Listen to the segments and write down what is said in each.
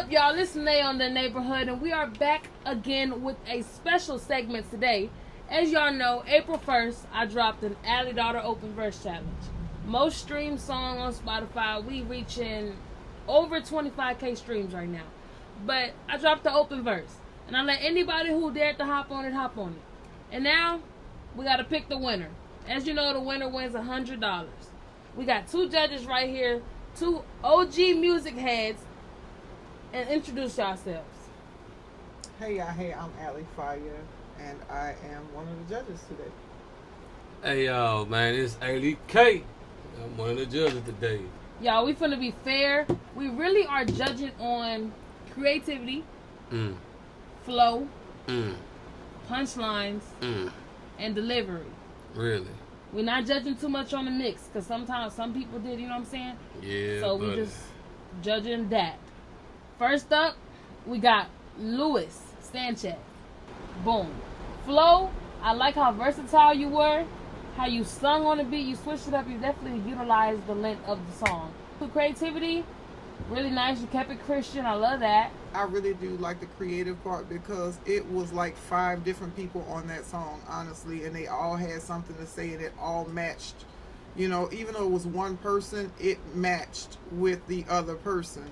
up, y'all? It's Nay on the Neighborhood, and we are back again with a special segment today. As y'all know, April 1st, I dropped an Allie Daughter Open Verse Challenge. Most streamed song on Spotify. We reaching over 25K streams right now. But I dropped the open verse, and I let anybody who dared to hop on it, hop on it. And now, we got to pick the winner. As you know, the winner wins $100. We got two judges right here, two OG music heads, and introduce yourselves. Hey y'all, I'm Allie Fire, and I am one of the judges today. Hey y'all, man, it's Allie K. I'm one of the judges today. Y'all, we finna be fair. We really are judging on creativity, flow, punchlines, and delivery. Really? We're not judging too much on the mix, because sometimes some people did, you know what I'm saying? Yeah. So we just judging that. First up, we got Luis Sanchez. Boom. Flow, I like how versatile you were, how you sung on the beat, you switched it up, you definitely utilized the length of the song. For creativity, really nice, you kept it Christian, I love that. I really do like the creative part because it was like 5 different people on that song, honestly, and they all had something to say and it all matched. You know, even though it was one person, it matched with the other person.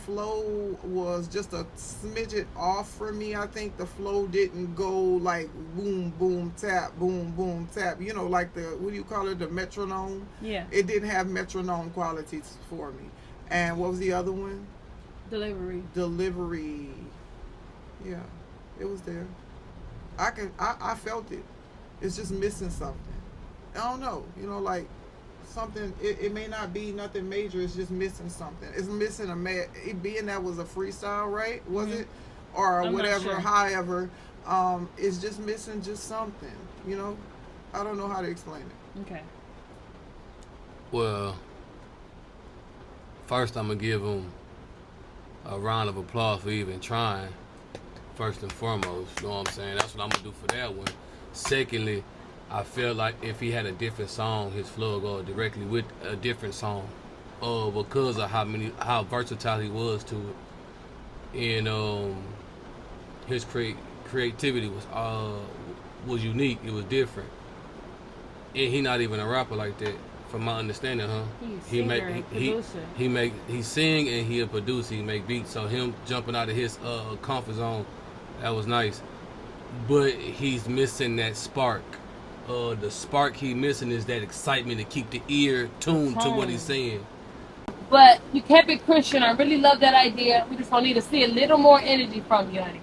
Flow was just a smidget off for me. I think the flow didn't go like boom, boom, tap, boom, boom, tap. You know, like the, what do you call it, the metronome? Yeah. It didn't have metronome qualities for me. And what was the other one? Delivery. Yeah, it was there. I felt it. It's just missing something. I don't know. You know, like something. It may not be nothing major. It's just missing something. It's missing it being that was a freestyle, right? Was it, or I'm whatever? not sure. However, it's just missing just something. You know, I don't know how to explain it. Okay. Well, first I'm gonna give him a round of applause for even trying. First and foremost, you know what I'm saying? That's what I'm gonna do for that one. Secondly, I feel like if he had a different song, his flow would go directly with a different song, because of how versatile he was to it, and his creativity was unique. It was different, and he not even a rapper like that, from my understanding, huh? He sing and he a producer. He make beats. So him jumping out of his comfort zone, that was nice. But he's missing that spark. The spark he missing is that excitement to keep the ear tuned to what he's saying. But you kept it Christian. I really love that idea. We just gonna need to see a little more energy from you, honey.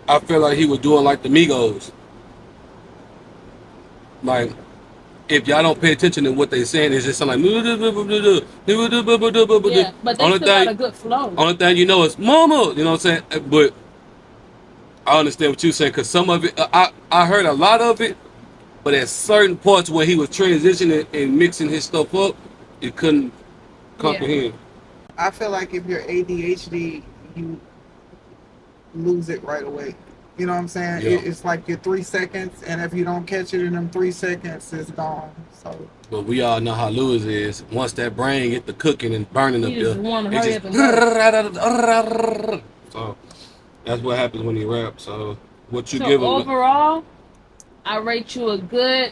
I feel like he was doing like the Migos. Like, if y'all don't pay attention to what they saying, it's just something like Yeah, but they still got a good flow. Only thing you know is mama, you know what I'm saying? But I understand what you're saying, because some of it, I heard a lot of it, but at certain parts where he was transitioning and mixing his stuff up, it couldn't comprehend. I feel like if you're ADHD, you lose it right away. You know what I'm saying? Yeah. It's like your 3 seconds, and if you don't catch it in them 3 seconds, it's gone. So. But we all know how Lewis is. Once that brain get the cooking and burning up You just there, want to hurry up and go. So that's what happens when he raps. So what you give him? Overall, I rate you a good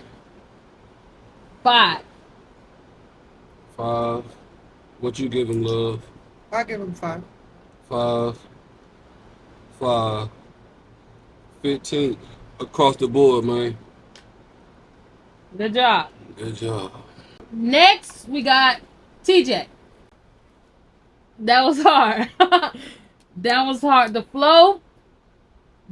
5. 5. What you give him, love? I give him 5. 5. 15 across the board, man. Good job. Good job. Next, we got TJ. That was hard. That was hard. The flow,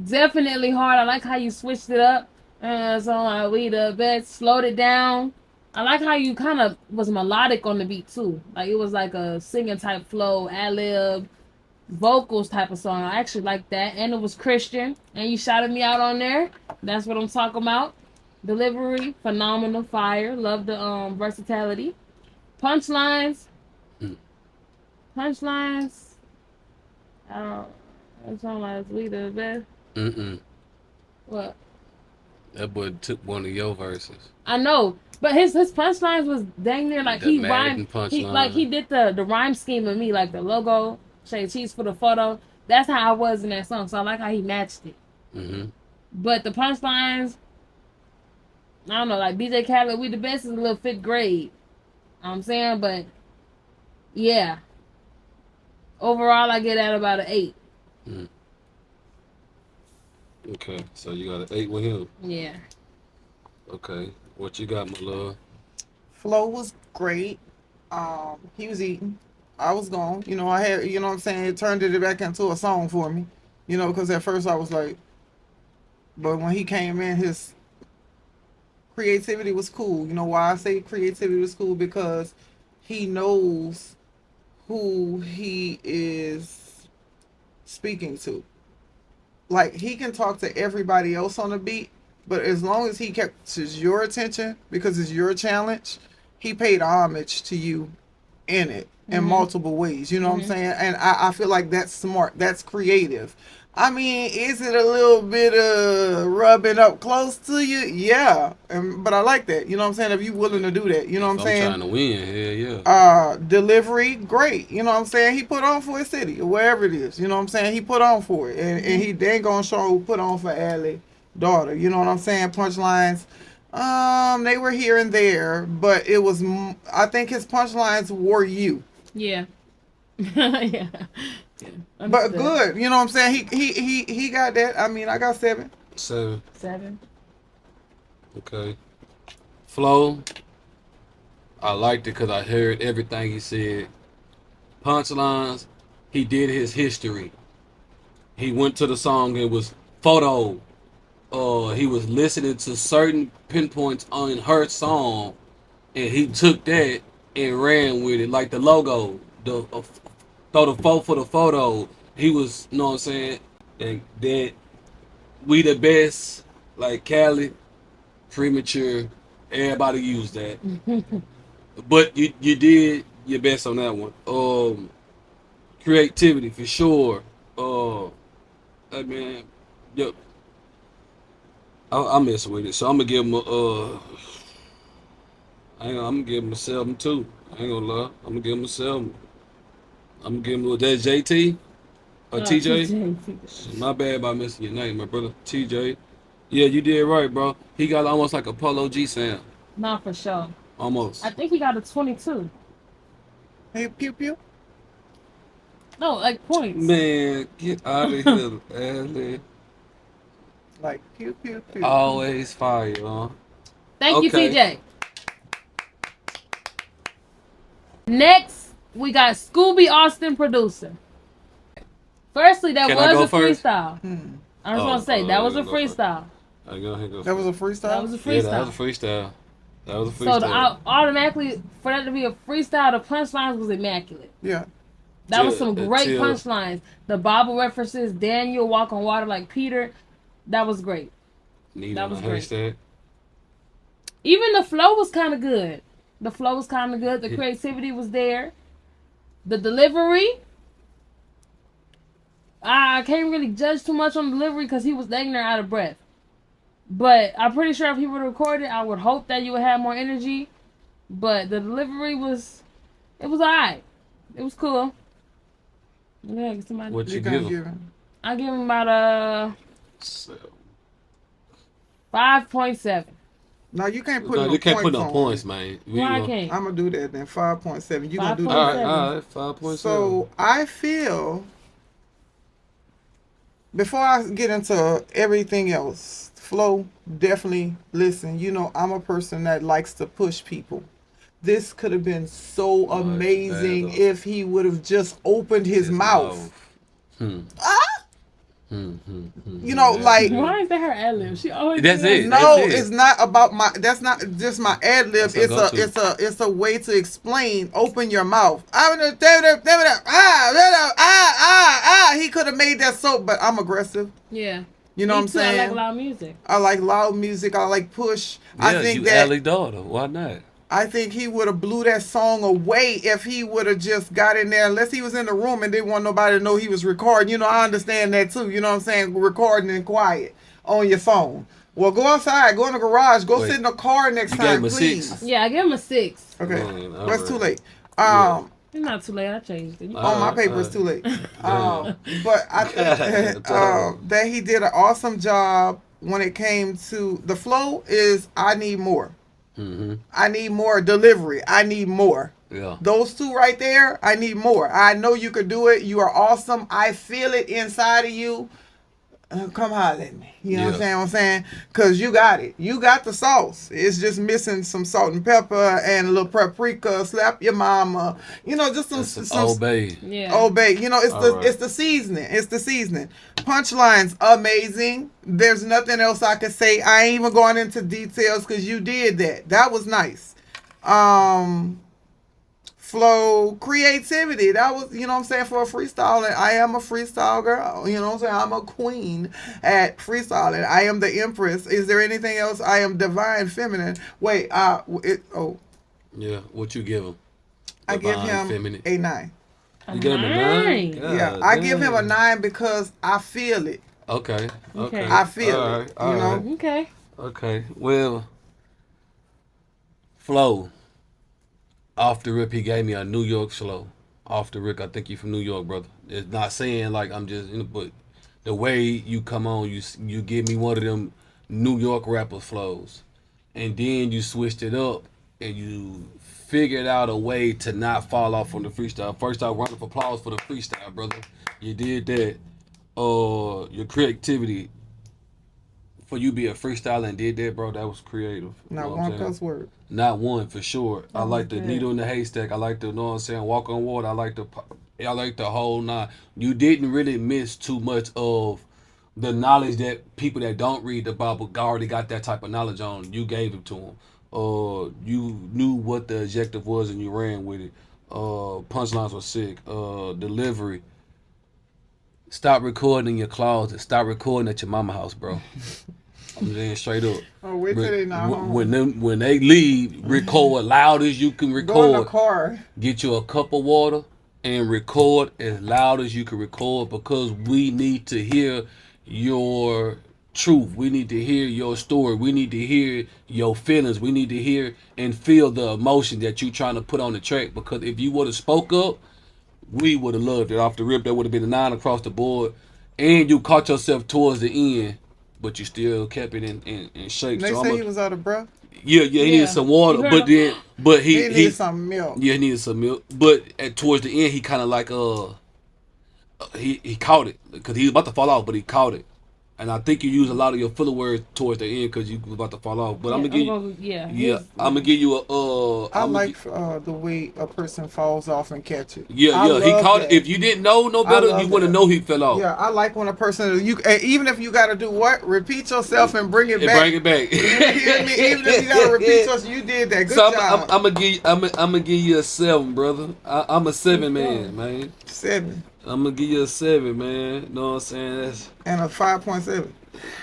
definitely hard. I like how you switched it up. So like, we the best. Slowed it down. I like how you kind of was melodic on the beat too. Like it was like a singing type flow, ad-lib, vocals type of song. I actually like that. And it was Christian. And you shouted me out on there. That's what I'm talking about. Delivery, phenomenal, fire. Love the versatility. Punchlines. Punchlines. I don't. That song like we the best. What? That boy took one of your verses. I know, But his punchlines was dang near like The he Madden rhymed. He punchline. did the rhyme scheme of me, like the logo, say cheese for the photo. That's how I was in that song. So I like how he matched it. Mm-hmm. But the punchlines, I don't know, like BJ Khaled, we the best is a little fifth grade. You know what I'm saying, but yeah. Overall, I get at about an 8. Mm. Okay, so you got an 8 with him. Yeah. Okay, what you got, my love? Flow was great. He was eating. I was gone. You know, I had, you know what I'm saying? It turned it back into a song for me. You know, because at first I was like, but when he came in, his creativity was cool. You know why I say creativity was cool? Because he knows who he is speaking to. Like, he can talk to everybody else on the beat, but as long as he kept your attention, because it's your challenge, he paid homage to you in it in multiple ways. You know what I'm saying? And I feel like that's smart. That's creative. I mean, is it a little bit of rubbing up close to you? Yeah. But I like that. You know what I'm saying? If you willing to do that, you know what I'm If I'm saying? trying to win, hell yeah. Delivery, great. You know what I'm saying? He put on for his city or wherever it is. You know what I'm saying? He put on for it. And he dang gonna show put on for Allie Daughter. You know what I'm saying? Punchlines. They were here and there, but it was, I think his punchlines were you. Yeah. Yeah. But good. You know what I'm saying? He got that. I mean, I got 7. 7. 7. Okay. Flow. I liked it because I heard everything he said. Punchlines. He did his history. He went to the song. It was photo. He was listening to certain pinpoints on her song, and he took that and ran with it, like the logo, the throw the for the photo. He was, you know what I'm saying, and then we the best, like Cali, premature. Everybody used that, but you did your best on that one. Creativity for sure. I mean, yo, I mess with it, so I'm gonna give him I'm gonna give him a 7 too. I ain't gonna lie, I'm gonna give him a 7. I'm gonna give him that JT or TJ. TJ. My bad about missing your name, my brother. TJ. Yeah, you did right, bro. He got almost like a Polo G sound. Not for sure. Almost. I think he got a 22. Hey, pew pew. No, like points. Man, get out of here, Allie. Like pew pew pew. Always fire, huh? Thank you, Okay. TJ. Next, we got Scooby Austin producer. Firstly, that Can I go was a first? freestyle. I just want to say that was a freestyle. That was a freestyle? That was a Yeah, that freestyle. was a freestyle. That was a So freestyle. automatically, for that to be a freestyle, the punchlines was immaculate. Yeah. That was some great Until- punchlines. The Bible references, Daniel walk on water like Peter, that was great. Need that on was a great. hashtag. Even the flow was kind of good. The flow was kind of good. The creativity was there. The delivery, I can't really judge too much on delivery because he was dang near out of breath. But I'm pretty sure if he would have recorded, I would hope that you would have more energy. But the delivery was, it was alright. It was cool. Yeah, get somebody. What you You give gonna him? give him? I give him about a 5.7. No, you can't put No, no you can't put points no on points, it. man. Why I can't? I'm gonna do that then. 5.7. You gonna do that? All right, 5.7. So I feel before I get into everything else, Flo, definitely listen. You know, I'm a person that likes to push people. This could have been so Much amazing better. if he would have just opened his mouth. You know, like Why is that her ad lib? She always That's do that. it. no, That's it. it's not about my. That's not just my ad lib. That's a go-to. It's a way to explain. Open your mouth. He could have made that so, but I'm aggressive. Yeah. You know Me what I'm too, saying? I like loud music. I like loud music. I like push. Yeah, I think you that Allie Daughter. Why not? I think he would have blew that song away if he would have just got in there, unless he was in the room and didn't want nobody to know he was recording. You know, I understand that too. You know what I'm saying? Recording and quiet on your phone. Well, go outside. Go in the garage. Go Wait, sit in the car next you gave time, him a please. 6? Yeah, I give him a 6. Okay. Man, Well, it's too alright. late. Yeah. It's not too late. I changed it. On my Alright, paper, it's alright. too late. Damn. But I think Damn. that he did an awesome job when it came to the flow. Is I need more. Mm-hmm. I need more delivery. I need more. Yeah. Those two right there, I need more. I know you could do it. You are awesome. I feel it inside of you. Come holler at me. You know what I'm saying? Because you got it. You got the sauce. It's just missing some salt and pepper and a little paprika. Slap your mama. You know, just some Old Bay. Yeah. Old Bay. You know, it's All it's the seasoning. It's the seasoning. Punchlines amazing. There's nothing else I could say. I ain't even going into details because you did that. That was nice. Flow, creativity. That was, you know what I'm saying, for a freestyler. I am a freestyle girl. You know what I'm saying? I'm a queen at freestyling. I am the empress. Is there anything else? I am divine feminine. Wait, Yeah. What you give him? I give him feminine. a 9. You give him a 9? Yeah, I give him a 9 because I feel it. Okay. I feel All it. right, You know? right. Okay. Okay. Well, flow. Off the rip, he gave me a New York flow. Off the rip, I think you from New York, brother. It's not saying like I'm just, but the way you come on, you give me one of them New York rapper flows, and then you switched it up and you figured out a way to not fall off on the freestyle. First off, round of applause for the freestyle, brother. You did that. Your creativity for you be a freestyler and did that, bro. That was creative. Not one cuss word. Not one for sure. I like the good. needle in the haystack. I like the, you know what I'm saying, walk on water. I like the whole 9. You didn't really miss too much of the knowledge that people that don't read the Bible already got that type of knowledge on. You gave it to them. You knew what the objective was and you ran with it. Punchlines were sick. Delivery. Stop recording in your closet. Stop recording at your mama house, bro. I'm saying straight up. Oh, wait till they not home. When they leave, record loud as you can record. Go in the car. Get you a cup of water and record as loud as you can record because we need to hear your truth. We need to hear your story. We need to hear your feelings. We need to hear and feel the emotion that you trying to put on the track because if you would have spoke up, we would have loved it. Off the rip, that would have been a 9 across the board. And you caught yourself towards the end. But you still kept it in shape. They so say he was out of breath. Yeah, he needed some water, but he needed some milk. Yeah, he needed some milk. But towards the end, he kind of like he caught it because he was about to fall off, but he caught it. And I think you use a lot of your filler words towards the end because you was about to fall off. But I'm gonna give you, I'm gonna give you a. I like the way a person falls off and catch it. Yeah, he caught it. If you didn't know no better, you wouldn't know he fell off. Yeah, I like when a person even if you gotta do what, repeat yourself and bring it back. Bring it back. Even if you gotta repeat yourself, you did that. Good job. I'm gonna give you a 7, brother. I'm a 7 man. 7. I'm gonna give you a 7, man. Know what I'm saying? And a 5.7.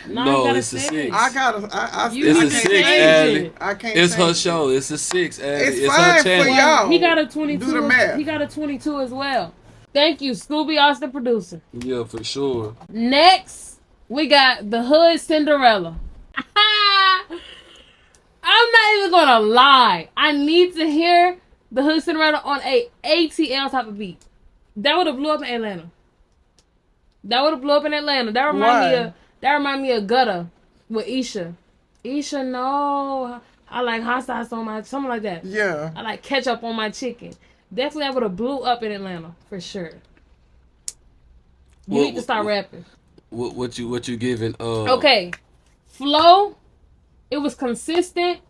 No, it's a 6. I gotta. It's a 6, Allie. I can't. It's her show. It's a 6, Allie. It's fine her channel. for y'all. He got a 22. Do the math. He got a 22 as well. Thank you, Scooby Austin producer. Yeah, for sure. Next, we got the Hood Cinderella. I'm not even gonna lie. I need to hear the Hood Cinderella on a ATL type of beat. That would have blew up in Atlanta. That remind me of Gutter with Isha. Isha, no. I like hot sauce on my, something like that. Yeah. I like ketchup on my chicken. Definitely that would have blew up in Atlanta for sure. You need to start rapping. What you giving? Okay, flow. It was consistent.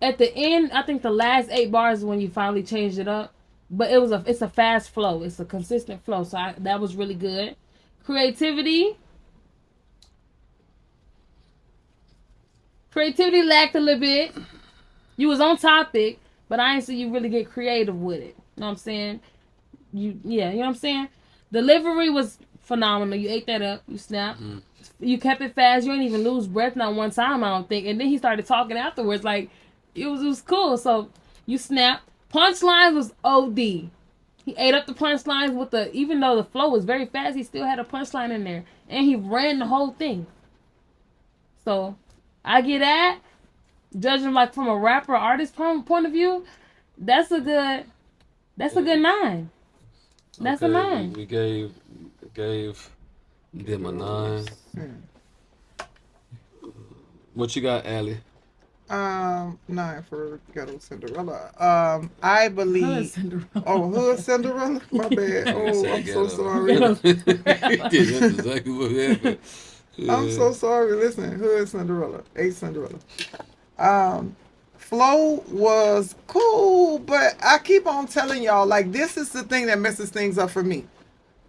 At the end, I think the last 8 bars is when you finally changed it up. But it's a fast flow. It's a consistent flow. So that was really good. Creativity lacked a little bit. You was on topic, but I didn't see you really get creative with it. You know what I'm saying? You know what I'm saying? Delivery was phenomenal. You ate that up. You snapped. You kept it fast. You didn't even lose breath not one time, I don't think. And then he started talking afterwards. Like, it was cool. So you snapped. Punchlines was OD. He ate up the punchlines with even though the flow was very fast, he still had a punchline in there. And he ran the whole thing. So, I get that. Judging like from a rapper artist point of view, that's a good 9. That's a 9. We gave them a 9. What you got, Allie? 9 for Ghetto Cinderella. I believe. Cinderella. Oh, Hood Cinderella. My bad. Oh, I'm so sorry. That's exactly what happened. I'm so sorry. Listen, Hood Cinderella, Cinderella. Flow was cool, but I keep on telling y'all, like, this is the thing that messes things up for me.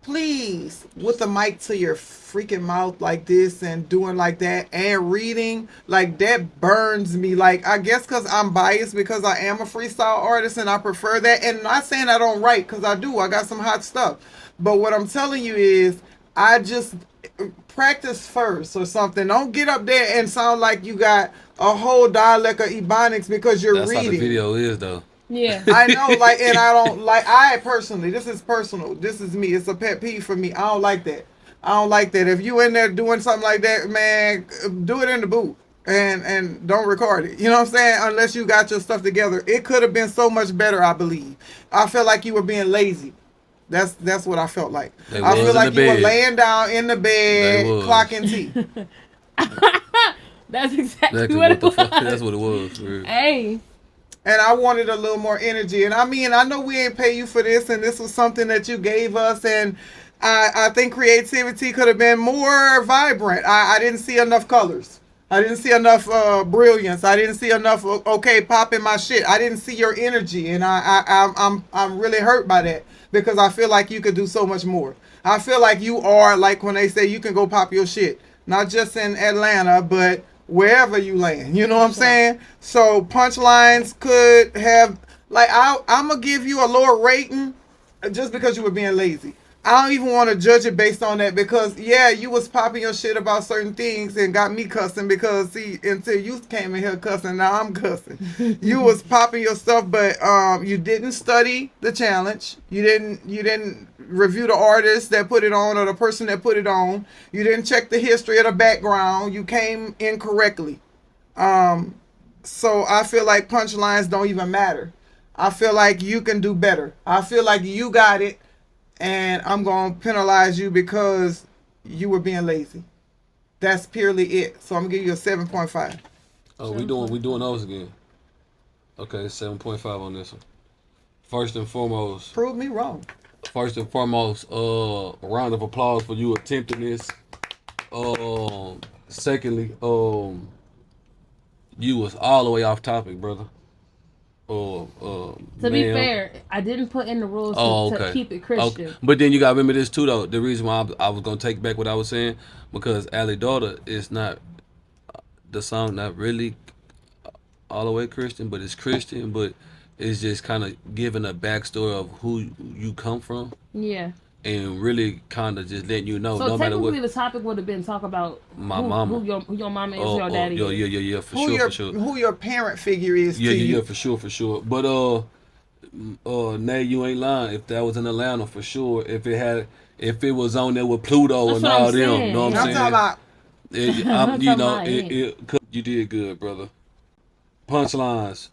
Please, with the mic to your freaking mouth like this and doing like that and reading, like, that burns me. Like, I guess because I'm biased because I am a freestyle artist and I prefer that. And not saying I don't write, because I do. I got some hot stuff. But what I'm telling you is, I just practice first or something. Don't get up there and sound like you got a whole dialect of Ebonics because you're That's reading. That's how the video is, though. Yeah. I know, like, and I don't like. I personally, this is personal. This is me. It's a pet peeve for me. I don't like that. I don't like that. If you in there doing something like that, man, do it in the booth and don't record it. You know what I'm saying? Unless you got your stuff together, it could have been so much better. I believe. I felt like you were being lazy. That's what I felt like. I feel like you were laying down in the bed, clocking tea. That's exactly what it was. That's what it was. Really. Hey. And I wanted a little more energy. And I mean, I know we ain't pay you for this, and this was something that you gave us, and I think creativity could have been more vibrant. I didn't see enough colors. I didn't see enough brilliance. I didn't see enough popping my shit. I didn't see your energy, and I'm really hurt by that because I feel like you could do so much more. I feel like you are like when they say you can go pop your shit, not just in Atlanta, but wherever you land, you know what I'm saying? So punchlines could have, like, I'm gonna give you a lower rating just because you were being lazy. I don't even want to judge it based on that because, yeah, you was popping your shit about certain things and got me cussing because, see, until you came in here cussing, now I'm cussing. You was popping your stuff, but you didn't study the challenge. You didn't review the artist that put it on or the person that put it on. You didn't check the history of the background. You came incorrectly. So I feel like punchlines don't even matter. I feel like you can do better. I feel like you got it. And I'm going to penalize you because you were being lazy. That's purely it. So I'm going to give you a 7.5. Oh, we doing those again. Okay, 7.5 on this one. First and foremost. Prove me wrong. First and foremost, a round of applause for you attempting this. Secondly, you was all the way off topic, brother. To be fair, I didn't put in the rules to keep it Christian. Okay. But then you gotta remember this too, though. The reason why I was gonna take back what I was saying, because Allie Daughter is not the song, not really all the way Christian, but it's Christian, but it's just kind of giving a backstory of who you come from. Yeah. And really kind of just letting you know, so no matter what. So technically, the topic would have been talk about mama, who your mama is, your daddy is. Yeah, for sure. Who your parent figure is. Yeah, for sure. But Nay, you ain't lying. If that was in Atlanta, for sure. If it was on there with Pluto That's and all them, saying. you know what I'm saying? You did good, brother. Punchlines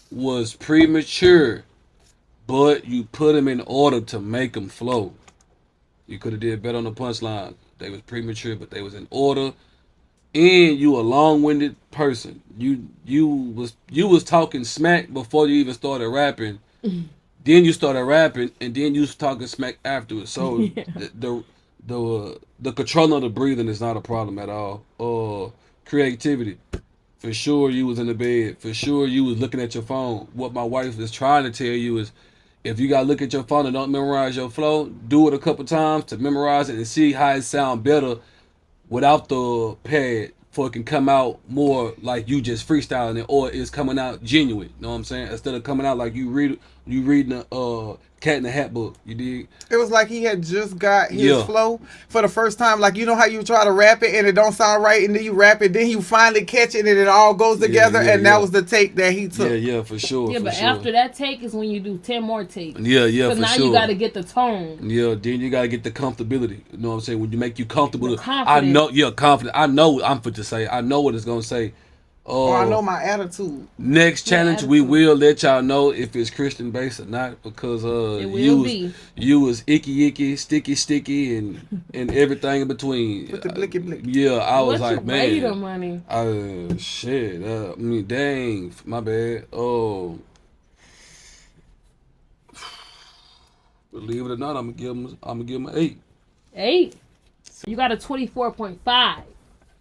was premature, but you put them in order to make them flow. You could have did better on the punchline. They was premature, but they was in order. And you a long-winded person. You was talking smack before you even started rapping. Then you started rapping, and then you was talking smack afterwards. So yeah. the control of the breathing is not a problem at all. Creativity. For sure you was in the bed. For sure you was looking at your phone. What my wife is trying to tell you is, if you gotta look at your phone and don't memorize your flow, do it a couple times to memorize it and see how it sound better without the pad, for it can come out more like you just freestyling it, or it's coming out genuine. You know what I'm saying? Instead of coming out like you reading a Cat in the Hat book. You dig? It was like he had just got his flow for the first time. Like, you know how you try to rap it and it don't sound right, and then you rap it, then you finally catch it and it all goes together, and that was the take that he took. Yeah, for sure. Yeah, but after that take is when you do 10 more takes. Yeah, for sure. Because now you got to get the tone. Yeah, then you got to get the comfortability. You know what I'm saying? When you make you comfortable. I know, confident. I know I'm for to say. I know what it's going to say. I know my attitude. Next challenge, we will let y'all know if it's Christian based or not, because you was icky, sticky, and everything in between. With the blicky blick. Yeah, I was like, man. Rate of money? Shit. I mean, dang, my bad. Oh, believe it or not, I'm gonna give him an 8. 8. You got a 24.5.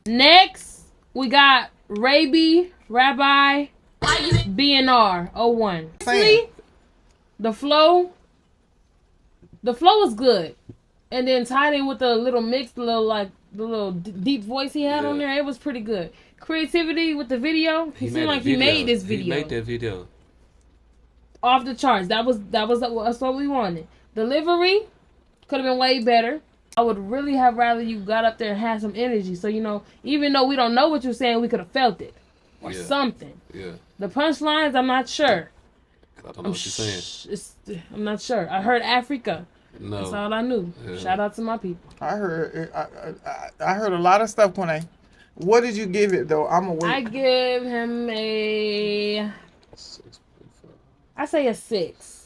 Next, we got Rabbi BNR 01. See, the flow was good, and then tied in with the little mix, the little deep voice he had on there. It was pretty good. Creativity with the video. He seemed like he made this video. He made that video off the charts. That's what we wanted. Delivery could have been way better. I would really have rather you got up there and had some energy. So, even though we don't know what you're saying, we could have felt it. Or something. Yeah. The punchlines, I'm not sure. I don't know what you're saying. I'm not sure. I heard Africa. No. That's all I knew. Yeah. Shout out to my people. I heard a lot of stuff, Kone. What did you give it, though? I'm awake. I give him a 6.5. I say a 6.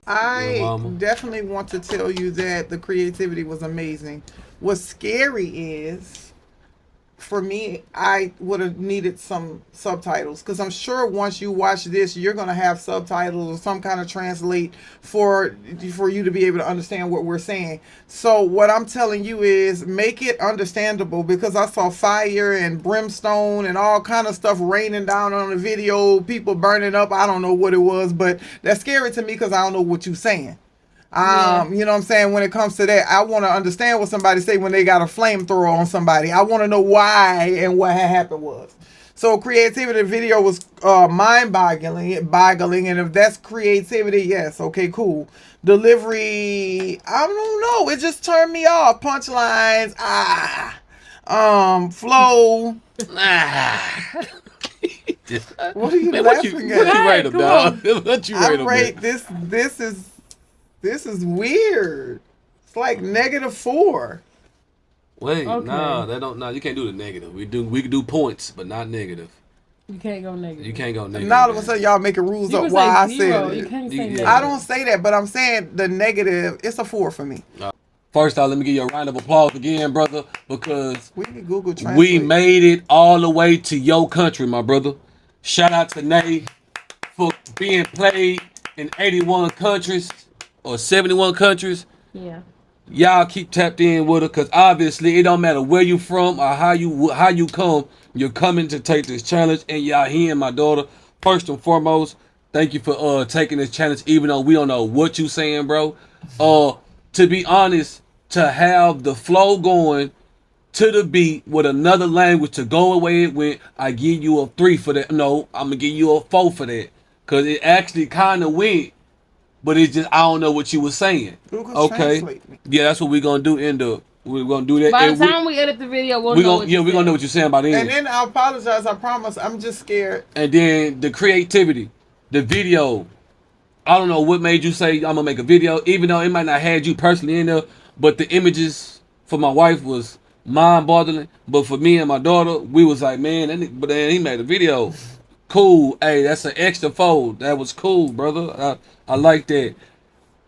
I definitely want to tell you that the creativity was amazing. What's scary is, for me, I would have needed some subtitles, because I'm sure once you watch this, you're going to have subtitles or some kind of translate for you to be able to understand what we're saying. So what I'm telling you is make it understandable, because I saw fire and brimstone and all kind of stuff raining down on the video, people burning up. I don't know what it was, but that's scary to me because I don't know what you're saying. You know what I'm saying? When it comes to that, I want to understand what somebody say when they got a flamethrower on somebody. I want to know why and what had happened was. So creativity video was mind-boggling, and if that's creativity, yes, okay, cool. Delivery, I don't know, it just turned me off. Punchlines, flow, What are you laughing at? What you rate him, dog? What you rate him? I rate this is weird. It's like -4. Wait, no, you can't do the negative. We can do points, but not negative. You can't go negative. You can't go negative. Now all of a sudden y'all making rules up why I said it. You can't say negative. I don't say that, but I'm saying the negative, it's a 4 for me. First off, let me give you a round of applause again, brother, because we can Google Translate. We made it all the way to your country, my brother. Shout out to Nate for being played in 81 countries or 71 countries. Yeah. Y'all keep tapped in with her, because obviously it don't matter where you from or how you come. You're coming to take this challenge, and y'all hearing my daughter. First and foremost, thank you for taking this challenge, even though we don't know what you saying, bro. To be honest, to have the flow going to the beat with another language to go away with, I give you a 3 for that. No, I'm gonna give you a 4 for that, because it actually kind of went. But it's just, I don't know what you were saying. Okay. Yeah, that's what we're going to do. We're going to do that. By the time we edit the video, we're going to know what you're saying by the end. And then I'll apologize, I promise. I'm just scared. And then the creativity, the video. I don't know what made you say, I'm going to make a video, even though it might not have you personally in there. But the images for my wife was mind-boggling. But for me and my daughter, we was like, man, but then he made a video. Cool. Hey, that's an extra fold. That was cool, brother. I like that.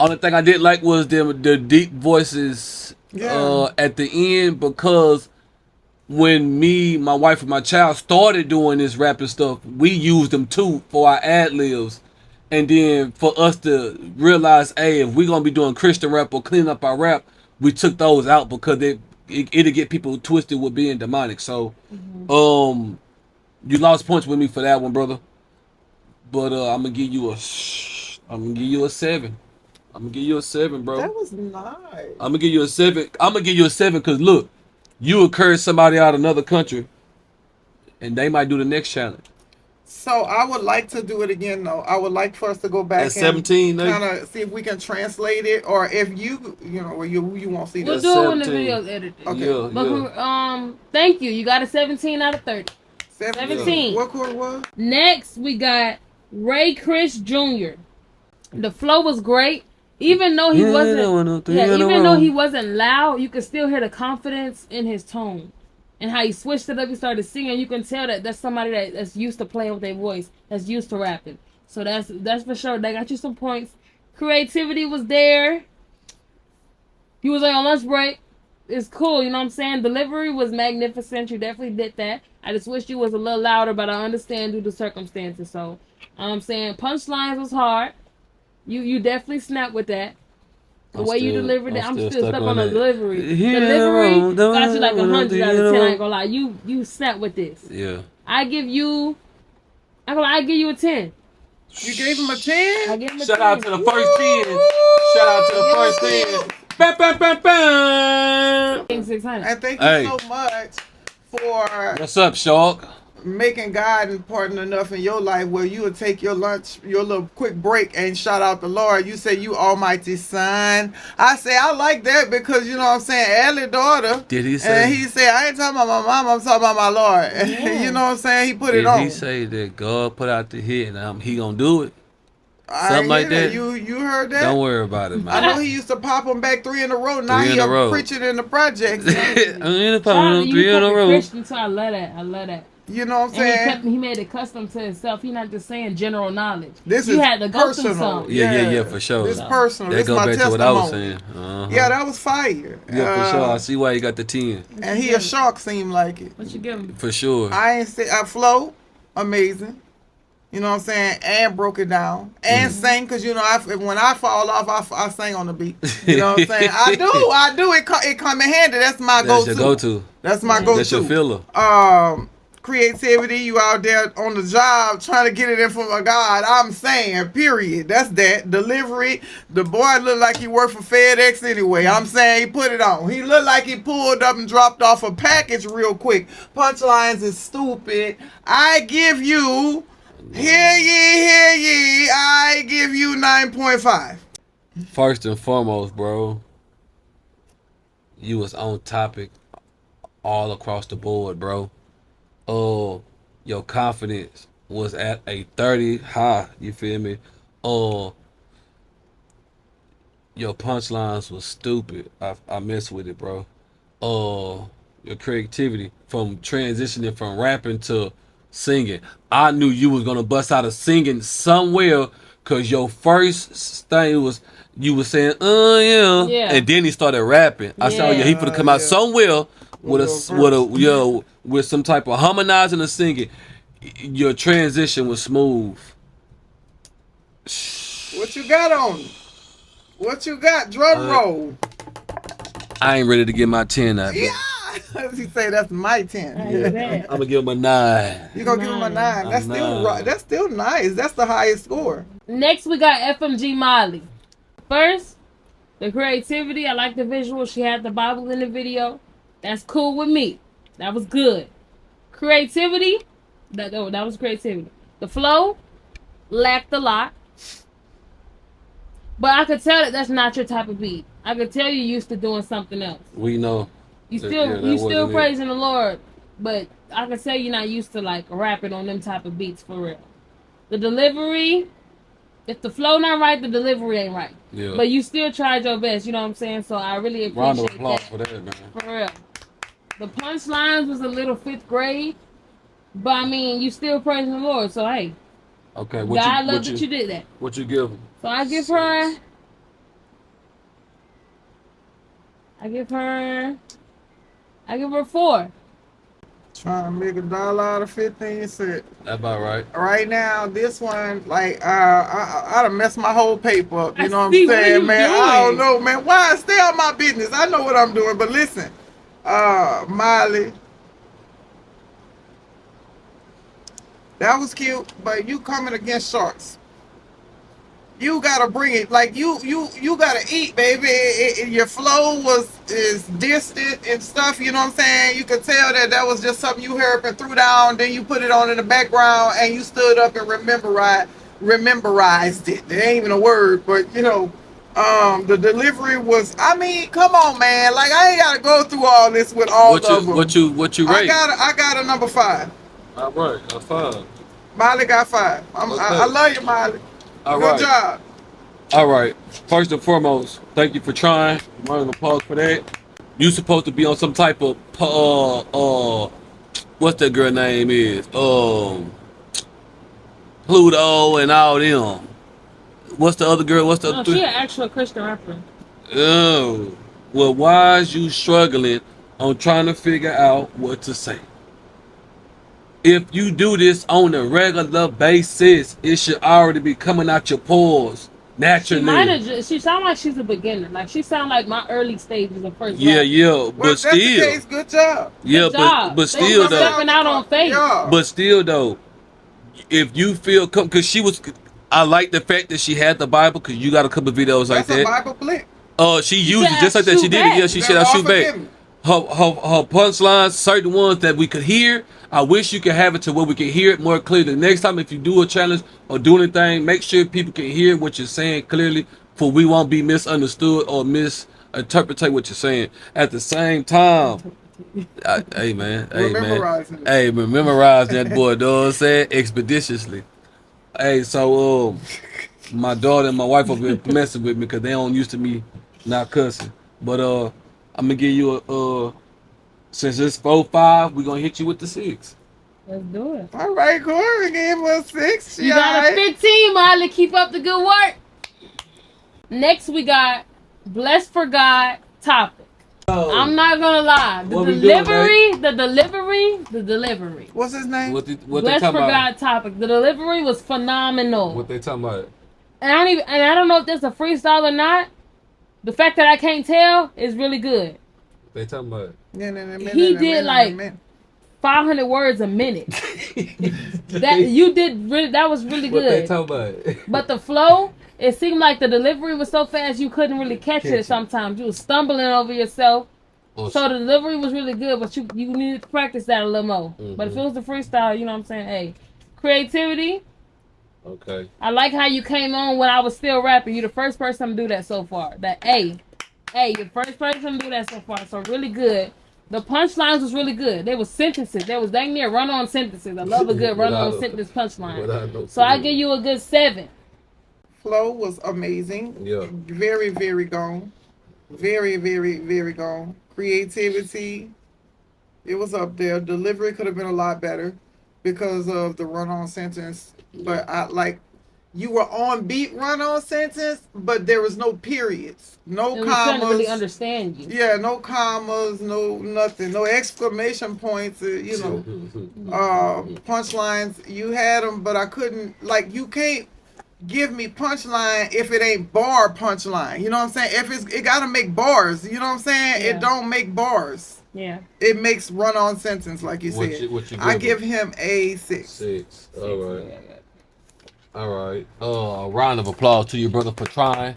Only thing I didn't like was the deep voices at the end, because when me, my wife, and my child started doing this rapping stuff, we used them too for our ad-libs. And then for us to realize, hey, if we're going to be doing Christian rap or cleaning up our rap, we took those out because it'll get people twisted with being demonic. So, you lost points with me for that one, brother. But I'm gonna give you a 7. I'm gonna give you a 7, bro. That was nice. I'm gonna give you a 7. I'm gonna give you a 7 because look, you encourage somebody out of another country, and they might do the next challenge. So I would like to do it again, though. I would like for us to go back At 17, and kind of see if we can translate it, or if well, you won't see We'll this. do it when the 17. video's edited. Okay. Yeah, But yeah. thank you. You got a 17 out of 30. 17. What chord was? Next, we got Ray Chris Jr. The flow was great. Even though he wasn't loud, you could still hear the confidence in his tone. And how he switched it up, he started singing. You can tell that that's somebody that's used to playing with their voice, that's used to rapping. So that's for sure. They got you some points. Creativity was there. He was on your lunch break. It's cool, you know what I'm saying? Delivery was magnificent. You definitely did that. I just wish you was a little louder, but I understand due to circumstances. So, I'm saying punchlines was hard. You definitely snapped with that. The way you delivered it, I'm still stuck on the delivery. Delivery got you like 100 out of 10. I ain't gonna lie. You snapped with this. Yeah. I give you a 10. You gave him a 10? I give him a 10. Shout out to the first 10. Shout out to the first 10. Bam, bam, bam, bam. 600. And thank you so much for What's up, Shark? making God important enough in your life where you would take your lunch, your little quick break, and shout out the Lord. You say, "You Almighty Son." I say, I like that because you know what I'm saying, Allie Daughter. Did he say? And he said, "I ain't talking about my mom. I'm talking about my Lord." Yeah. You know what I'm saying? He put it on. Did he say that God put out the hit and he gonna do it? I Something like hear that? You heard that? Don't worry about it, I man. know he used to pop them back 3 in a row. Now 3 he in a up row. preaching in the projects. Shout out to you 3 in a kept it row. Christian, so I love that. You know what I'm And saying? he made it custom to himself. He not just saying general knowledge. This you is had to go personal. through something. Yeah, for sure. This personal. That This go my back testimony. to what I was saying. Yeah, that was fire. Yeah, for sure. I see why you got the 10. And he a shark seemed like it. What you give him? For sure. I ain't say flow, amazing. You know what I'm saying? And broke it down. And sang, because you know, when I fall off, I sing on the beat. You know what I'm saying? I do. It come in handy. That's my That's go-to. your go-to. That's my go-to. That's your filler. Creativity, you out there on the job trying to get it in front of God. I'm saying, period. That's that. Delivery, the boy looked like he worked for FedEx anyway. I'm saying he put it on. He looked like he pulled up and dropped off a package real quick. Punchlines is stupid. I give you, hear ye, I give you 9.5. First and foremost, bro, you was on topic all across the board, bro. Your confidence was at a 30 high, you feel me? Your punchlines was stupid. I mess with it, bro. Your creativity from transitioning from rapping to singing. I knew you was gonna bust out of singing somewhere, cause your first thing was you was saying, Yeah. and then he started rapping. I said, oh yeah, he finna come out somewhere with some type of harmonizing or singing. Your transition was smooth. What you got on? What you got? Drum roll. I ain't ready to get my 10 out. Yeah. He say that's my 10. I'm gonna give him a 9. You gonna give him a 9? That's still right. That's still nice. That's the highest score. Next, we got FMG Molly. First, the creativity. I like the visual. She had the Bible in the video. That's cool with me. That was good. Creativity. That was creativity. The flow lacked a lot. But I could tell that that's not your type of beat. I could tell you used to doing something else. We know. You still praising the Lord, but I can tell you're not used to like rapping on them type of beats for real. The delivery, if the flow not right, the delivery ain't right. Yeah. But you still tried your best, you know what I'm saying? So I really appreciate Round of applause that. for that, man. For real. The punchlines was a little 5th grade, but I mean, you still praising the Lord, so hey. Okay, God love that you did that. What you give him? So I give her a 4. Trying to make $1 out of 15 cents. That's about right. Right now, this one, like, I done messed my whole paper up. You know what I'm see, what are saying, you man? doing? I don't know, man. Why? Stay out my business. I know what I'm doing, but listen, Miley, that was cute, but you coming against sharks. you gotta bring it. Like you gotta eat, baby. Your flow is distant and stuff. You know what I'm saying? You could tell that was just something you heard up and threw down. Then you put it on in the background and you stood up and rememberized it. There ain't even a word, but you know, the delivery was. I mean, come on, man. Like I ain't gotta go through all this with all of them. What you rate? I got a number 5. All right, a 5. Miley got 5. I love you, Miley. All Good right. job. All right. First and foremost, thank you for trying. Round of applause for that. You supposed to be on some type of what's that girl name is? Pluto and all them. What's the other girl? What's the No, other she an actual Christian rapper. Oh. Well, why is you struggling on trying to figure out what to say? If you do this on a regular basis, it should already be coming out your pores naturally. She might have. She sound like she's a beginner. Like she sound like my early stages of first. Yeah, rap. yeah, Well, but if that's the still, case, good job. yeah, Good job. but still Thank you for though, stepping out on faith. Yeah. but still though, if you feel because she was, I like the fact that she had the Bible because you got a couple videos like That's a that. Bible flick. She used it said, just like that. "Shoot She did back." it. Yeah, she said, "I shoot back." Her punchlines, certain ones that we could hear. I wish you could have it to where we can hear it more clearly. Next time, if you do a challenge or do anything, make sure people can hear what you're saying clearly, for we won't be misunderstood or misinterpret what you're saying. At the same time, hey man, memorize that boy. Know what I'm saying? Expeditiously. Hey, so my daughter and my wife have been messing with me because they don't used to me not cussing. But I'm gonna give you a since it's 4-5, we're gonna hit you with the 6. Let's do it. All right, Corey gave us 6. You got a 15, Miley. Keep up the good work. Next, we got Blessed for God topic. I'm not gonna lie. The delivery. What's his name? What they Blessed talking for about? God topic. The delivery was phenomenal. What they talking about? And I don't know if this is a freestyle or not. The fact that I can't tell is really good. They talking about? He did like 500 words a minute. That was really good. What they talking about? But the flow, it seemed like the delivery was so fast you couldn't really catch it sometimes. You was stumbling over yourself. So the delivery was really good, but you needed to practice that a little more. Mm-hmm. But if it was the freestyle, you know what I'm saying? Hey, creativity. Okay. I like how you came on when I was still rapping. You're the first person to do that so far. You're the first person to do that so far. So really good. The punchlines was really good. They were sentences. They was dang near run-on sentences. I love a good run-on sentence punchline. So I give you a good 7. Flow was amazing. Yeah. Very, very gone. Very, very, very gone. Creativity, it was up there. Delivery could have been a lot better because of the run-on sentence. But I like you were on beat run-on sentence, but there was no periods, no commas. Couldn't really understand you. Yeah, no commas, no nothing, no exclamation points. Punchlines. You had them, but I couldn't. Like you can't give me punchline if it ain't bar punchline. You know what I'm saying? If it gotta make bars. You know what I'm saying? Yeah. It don't make bars. Yeah. It makes run-on sentence, like you said. I give him a 6. 6. All right. All right. A round of applause to you, brother, for trying.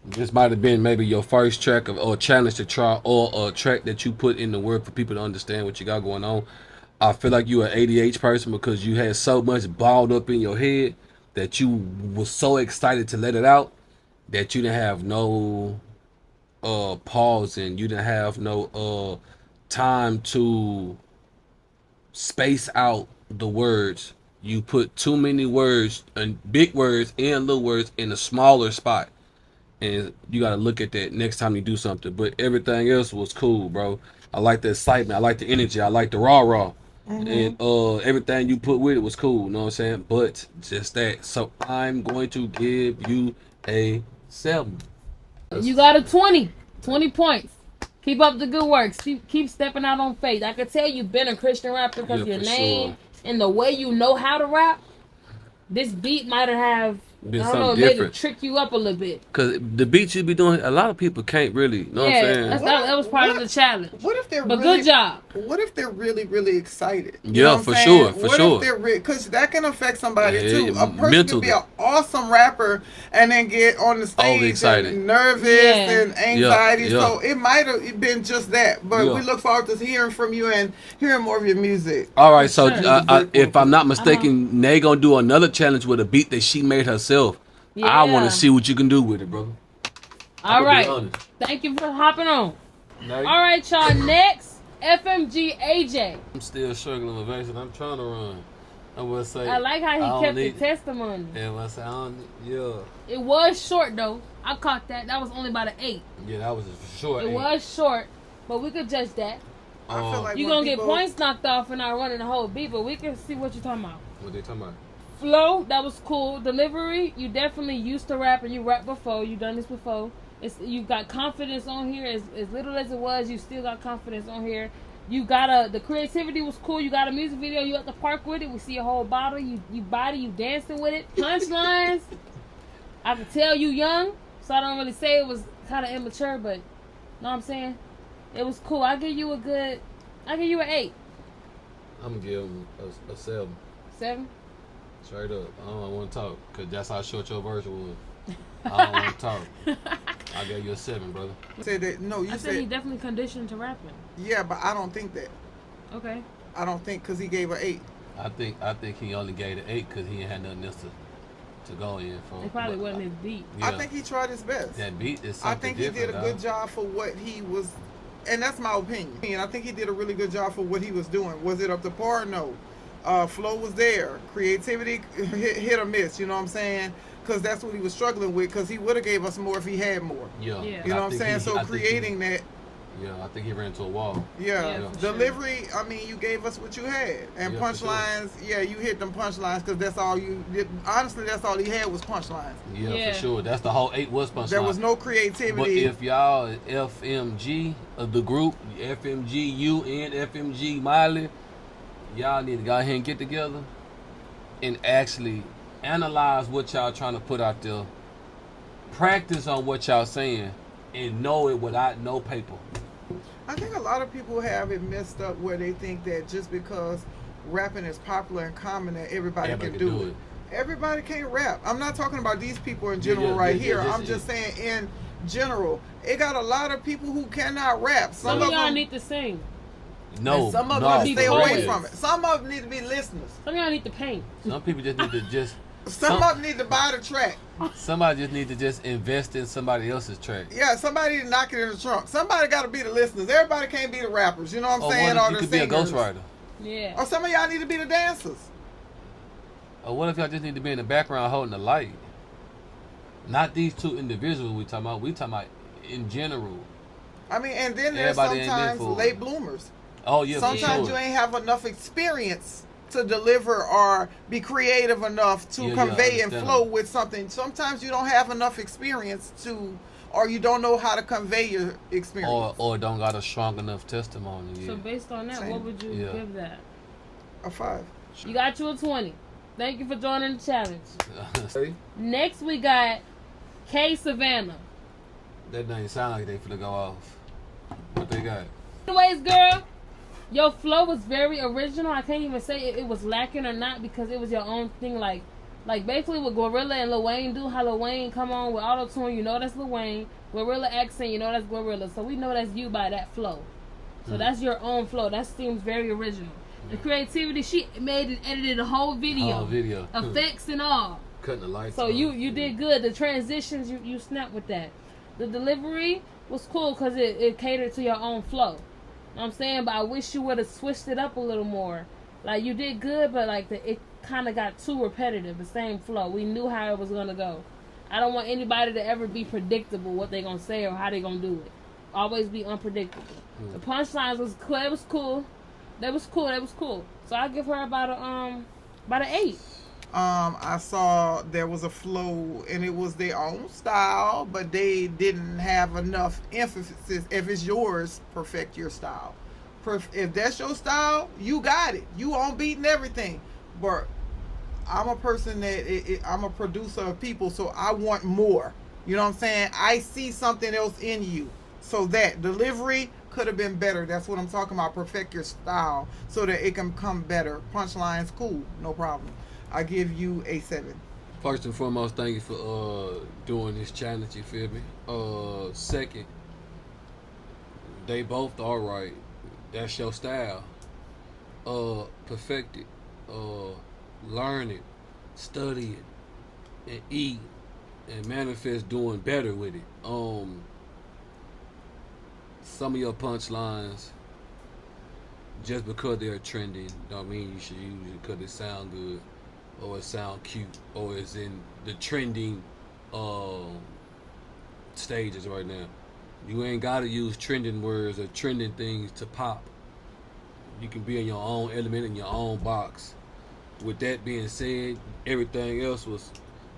This might have been maybe your first track or challenge to try, or a track that you put in the word for people to understand what you got going on. I feel like you an ADH person because you had so much balled up in your head that you was so excited to let it out that you didn't have no pause, and you didn't have no time to space out the words. You put too many words and big words and little words in a smaller spot, and you got to look at that next time you do something. But everything else was cool, bro. I like the excitement, I like the energy, I like the rah. And everything you put with it was cool, you know what I'm saying? But just that. So I'm going to give you a 7. You got a 20 points. Keep up the good work. Keep stepping out on faith. I could tell you've been a Christian rapper because your name and the way you know how to rap. This beat might have Been I don't know, something it made it different. trick you up a little bit. Cause the beats you be doing, a lot of people can't really. You know what I'm saying? That was part of the challenge. What if they're But really, good job. What if they're really, really excited? You Yeah, know what I'm for saying? sure, for what sure. if they're because that can affect somebody Yeah, too. A person mentally. could be an awesome rapper and then get on the stage Overexcited. and nervous Yeah. and anxiety. Yeah, yeah. So it might have been just that. But Yeah. we look forward to hearing from you and hearing more of your music. All right, so Sure. if I'm not mistaken, Nay gonna do another challenge with a beat that she made herself. I want Yeah. to see what you can do with it, brother. All right. honest. Thank you for hopping on. Nay, All right, y'all. Next, FMG AJ. I'm still struggling with Vason. I'm trying to run. I will say. I like how I he don't kept the need- testimony. Yeah, I say I don't. Yeah, It was short though. I caught that. That was only about an 8. yeah, that was a short. It was short, but we could judge that. I feel like You when gonna get people- points knocked off for not running the whole beat, but we can see what you're talking about. What they talking about? Flow, that was cool. Delivery, you definitely used to rap and you rapped before. You done this before. You got confidence on here. As little as it was, you still got confidence on here. You got the creativity was cool. You got a music video. You at the park with it. We see a whole bottle. You dancing with it. Punchlines. I could tell you young, so I don't really say it was kind of immature, but know what I'm saying? It was cool. I give you an 8. I'm gonna give him a 7. 7. Straight up. I don't want to talk because that's how short your version was. I don't want to talk. I gave you a 7, brother. Said that no, you I said he said definitely conditioned to rapping. yeah, but I don't think that. Okay. I don't think because he gave an 8. I think he only gave it 8 because he ain't had nothing else to go in for. It probably But, wasn't his beat. yeah, I think he tried his best. that beat is I something think he did a different, good dog. job for what he was, and that's my opinion. And I think he did a really good job for what he was doing. Was it up to par? No. Flow was there. Creativity hit or miss. You know what I'm saying? Because that's what he was struggling with. Because he would have gave us more if he had more. Yeah. Yeah. You know what I'm think saying? he- So I think he- creating that, Yeah, I think he ran into a wall. yeah. Yeah, for sure. Delivery. I mean, you gave us what you had, and Yeah, for sure. punchlines. Yeah, you hit them punchlines because that's all you did. Honestly, that's all he had was punchlines. Yeah, Yeah. for sure. That's the whole 8 was punchline. There was no But creativity. if y'all FMG of the group, FMG you and FMG Miley, y'all need to go ahead and get together and actually analyze what y'all trying to put out there. Practice on what y'all saying and know it without no paper. I think a lot of people have it messed up where they think that just because rapping is popular and common that everybody can do it. Everybody can't rap. I'm not talking about these people in general here. I'm just saying in general. It got a lot of people who cannot rap. Some of y'all need to sing. No, and some of no, them need to stay for away real. from it. Some of them need to be listeners. Some of y'all need to paint. Some people just need to just Some of them need to buy the track. somebody just need to just invest in somebody else's track. Yeah, somebody need to knock it in the trunk. Somebody got to be the listeners. Everybody can't be the rappers. You know what I'm Or saying? what Or if you the could be a singers. ghostwriter? Yeah. Or some of y'all need to be the dancers. Or what if y'all just need to be in the background holding the light? Not these two individuals we talking about. We talking about in general. I mean, and then there's Everybody ain't sometimes meant for it. late bloomers. Oh yeah, Sometimes for you sure. ain't have enough experience to deliver or be creative enough to Yeah, convey and understand. flow with something. Sometimes you don't have enough experience to, or you don't know how to convey your experience. Or don't got a strong enough testimony. Yeah. So based on that, Same. what would you Yeah. give that? A 5. You got you a 20. Thank you for joining the challenge. See? Next we got K Savannah. That doesn't sound like they finna go off. What they got? Anyways, girl, your flow was very original. I can't even say it was lacking or not because it was your own thing. Like basically what Gorilla and Lil Wayne do. How Lil Wayne come on with auto tune, you know that's Lil Wayne. Gorilla accent, you know that's Gorilla. So we know that's you by that flow. So that's your own flow. That seems very original. The creativity, she made and edited the whole video, Oh, video. effects and all. Cutting the lights. So on. you did good. The transitions, you snapped with that. The delivery was cool because it catered to your own flow. Know what I'm saying? But I wish you would have switched it up a little more. Like, you did good, but like it kind of got too repetitive, the same flow. We knew how it was going to go. I don't want anybody to ever be predictable what they're going to say or how they're going to do it. Always be unpredictable. The punchlines was cool. It was cool. That was cool. So I give her about an 8. I saw there was a flow and it was their own style, but they didn't have enough emphasis. If it's yours, perfect your style. If that's your style, you got it. You on beat and everything. But I'm a person that I'm a producer of people, so I want more. You know what I'm saying? I see something else in you. So that delivery could have been better. That's what I'm talking about. Perfect your style so that it can come better. Punchlines, cool, no problem. I give you a 7. First and foremost, thank you for doing this challenge. You feel me? Second, they both all right. That's your style. Perfect it. Learn it, study it, and eat, and manifest doing better with it. Some of your punchlines, just because they're trending, don't mean you should use it because it sound good, or it sound cute, or it's in the trending stages right now. You ain't gotta use trending words or trending things to pop. You can be in your own element, in your own box. With that being said, everything else was,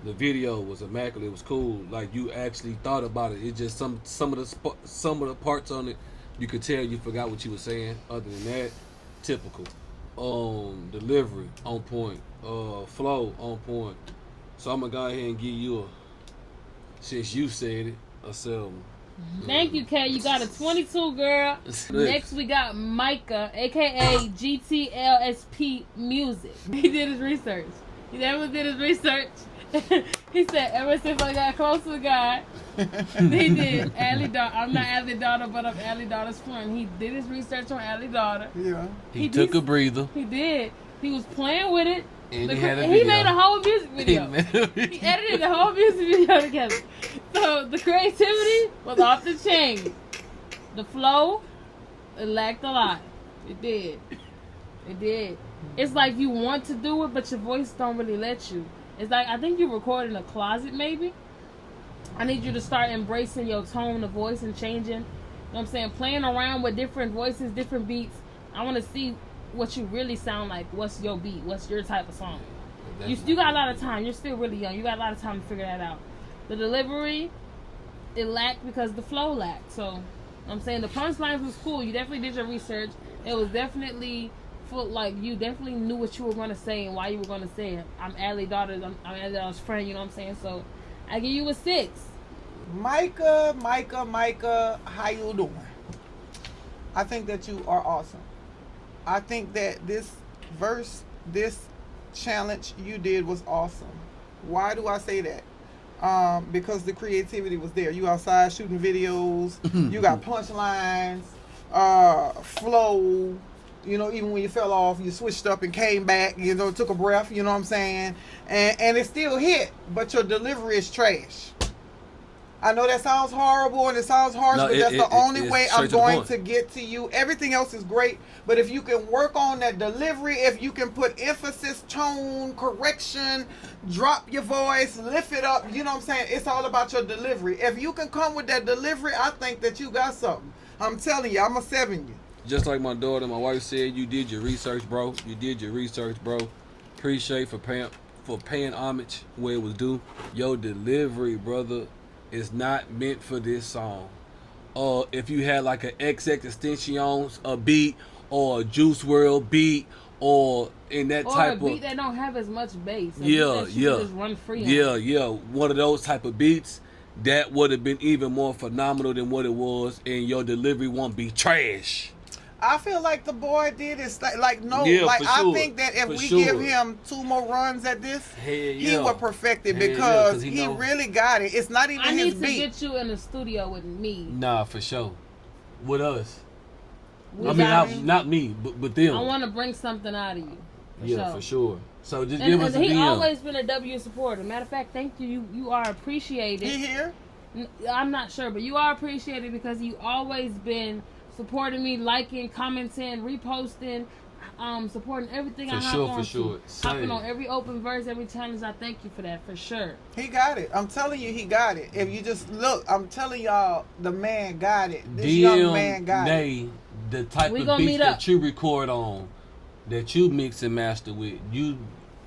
the video was immaculate. It was cool. Like, you actually thought about it. It's just some of the parts on it, you could tell you forgot what you were saying. Other than that, typical. Delivery on point. Flow on point. So I'm gonna go ahead and give you since you said it, a 7. Thank you, Kay. You got a 22, girl. Next, we got Micah, a.k.a. GTLSP Music. He did his research. He definitely did his research. He said, ever since I got close to God, he did Allie Daughter. I'm not Allie Daughter, but I'm Allie Daughter's friend. He did his research on Allie Daughter. Yeah. He took a breather. He did. He was playing with it. And he made a whole music video. He edited the whole music video together. So the creativity was off the chain. The flow, it lacked a lot. It did. It did. It's like you want to do it, but your voice don't really let you. It's like, I think you record in a closet maybe. I need you to start embracing your tone of voice and changing. You know what I'm saying? Playing around with different voices, different beats. I want to see what you really sound like. What's your beat? What's your type of song? You got a lot of time. You're still really young. You got a lot of time to figure that out. The delivery, it lacked because the flow lacked. So, I'm saying the punchlines was cool. You definitely did your research. It was definitely full, like, you definitely knew what you were going to say and why you were going to say it. I'm Allie Daughter. I'm Allie Daughter's friend. You know what I'm saying? So, I give you a 6. Micah, how you doing? I think that you are awesome. I think that this challenge you did was awesome. Why do I say that? Because the creativity was there. You outside shooting videos. You got punchlines, flow. You know, even when you fell off, you switched up and came back. You know, took a breath. You know what I'm saying? And it still hit, but your delivery is trash. I know that sounds horrible and it sounds harsh, but that's the only way I'm going to get to you. Everything else is great, but if you can work on that delivery, if you can put emphasis, tone, correction, drop your voice, lift it up, you know what I'm saying? It's all about your delivery. If you can come with that delivery, I think that you got something. I'm telling you, I'm a 7 you. Just like my daughter, my wife said, you did your research, bro. You did your research, bro. Appreciate for paying homage where it was due. Your delivery, brother, is not meant for this song. If you had like an XX a beat, or a Juice WRLD beat, or in that or type of... Or a beat that don't have as much bass. Yeah. Just run free Yeah. One of those type of beats, that would have been even more phenomenal than what it was, and your delivery won't be trash. I feel like the boy did it like no, yeah, like for sure. I think that if we give him 2 more runs at this, he would perfect it because he really got it. It's not even his beat. I need to get you in the studio with me. Nah, for sure. With us. Not me, but them. I want to bring something out of you. For sure. So just give us a DM. He always been a W supporter. Matter of fact, thank you. You are appreciated. He here? I'm not sure, but you are appreciated because you always been supporting me, liking, commenting, reposting, supporting everything I hop on. For sure. Hopping on every open verse, every challenge. I thank you for that, for sure. He got it. I'm telling you, he got it. If you just look, I'm telling y'all, the man got it. This young man got it. The type of beats that you record on, that you mix and master with,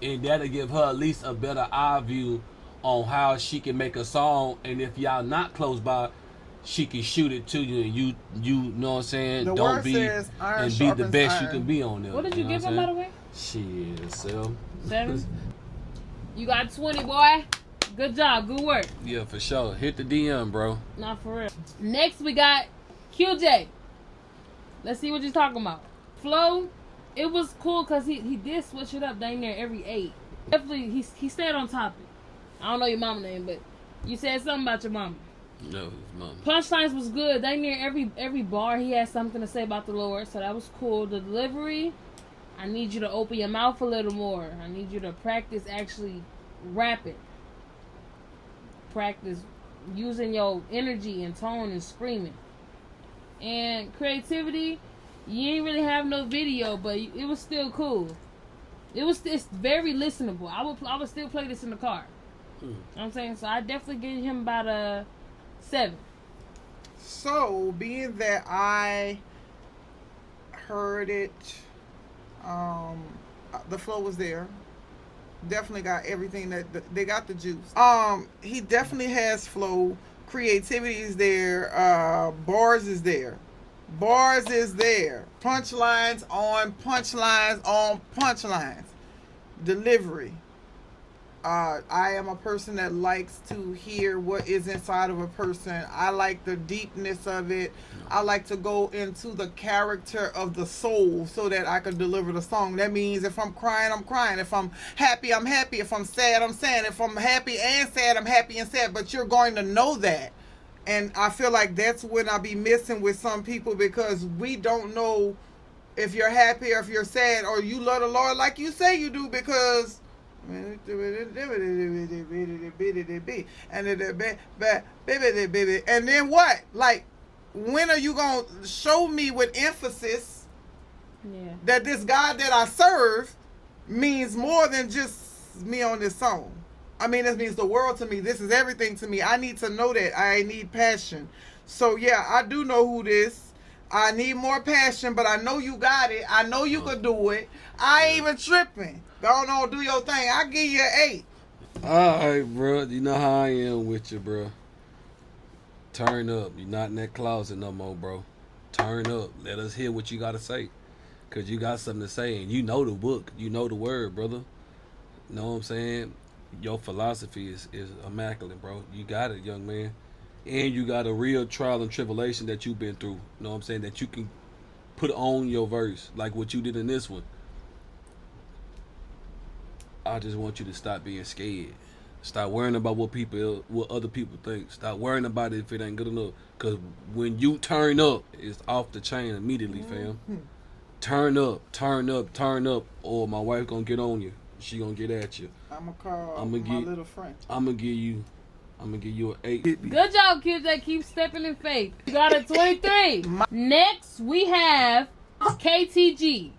and that'll give her at least a better eye view on how she can make a song. And if y'all not close by, she can shoot it to you, and you know what I'm saying? The Don't word be says iron and be the best iron. you can be on there. What did you give him, by the way? Shit, 7. 7? You got 20, boy. Good job. Good work. Yeah, for sure. Hit the DM, bro. Not for real. Next, we got QJ. Let's see what you're talking about. Flo, it was cool because he did switch it up dang near every 8. Definitely, he stayed on topic. I don't know your mama name, but you said something about your mama. No, his mama. Punchlines was good. Dang near every bar he had something to say about the Lord, so that was cool. The delivery, I need you to open your mouth a little more. I need you to practice actually rapping. Practice using your energy and tone and screaming. And creativity, you ain't really have no video, but it was still cool. It's very listenable. I would still play this in the car. You know what I'm saying? So I definitely give him about a 7. So, being that I heard it, the flow was there. Definitely got everything that they got the juice. He definitely has flow. Creativity is there. Bars is there. Bars is there. Punchlines on punchlines on punchlines. Delivery. I am a person that likes to hear what is inside of a person. I like the deepness of it. I like to go into the character of the soul so that I can deliver the song. That means if I'm crying, I'm crying. If I'm happy, I'm happy. If I'm sad, I'm sad. If I'm happy and sad, I'm happy and sad. But you're going to know that. And I feel like that's when I be missing with some people, because we don't know if you're happy or if you're sad or you love the Lord like you say you do, because and then what? Like, when are you gonna show me with emphasis that this God that I serve means more than just me on this song? I mean, this means the world to me. This is everything to me. I need to know that. I need passion. So yeah, I do know who this. I need more passion, but I know you got it. I know you could do it. I ain't even tripping. Go on, do your thing. I give you an 8. Alright, bro. You know how I am with you, bro. Turn up. You're not in that closet no more, bro. Turn up. Let us hear what you got to say. Because you got something to say, and you know the book. You know the word, brother. Know what I'm saying? Your philosophy is immaculate, bro. You got it, young man. And you got a real trial and tribulation that you've been through. Know what I'm saying? That you can put on your verse, like what you did in this one. I just want you to stop being scared. Stop worrying about what other people think. Stop worrying about it if it ain't good enough. Cause when you turn up, it's off the chain immediately, fam. Turn up, turn up, turn up, or my wife gonna get on you. She gonna get at you. I'ma call my little friend. I'm gonna give you an 8. Good job, kids that keep stepping in faith. You got a 23. Next, we have KTG.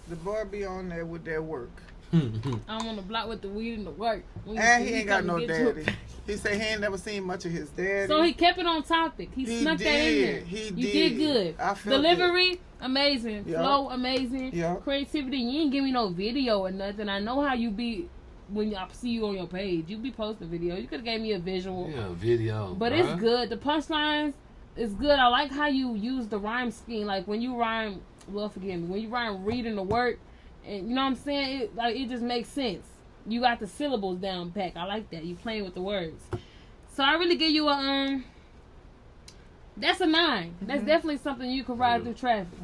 The boy be on there with that work. I'm on the block with the weed and the work. And he ain't got no daddy. He said he ain't never seen much of his daddy. So he kept it on topic. He snuck that in there. You did good. I felt Delivery, amazing. Yep. Flow, amazing. Yep. Creativity, you ain't give me no video or nothing. I know how you be when I see you on your page. You be posting videos. You could have gave me a visual. Yeah, video. But it's good. The punchlines is good. I like how you use the rhyme scheme. Like when you rhyme, well, forgive me, when you rhyme reading the work, and you know what I'm saying? It just makes sense. You got the syllables down pat. I like that. You playing with the words. So I really give you a that's a 9. That's definitely something you can ride through traffic.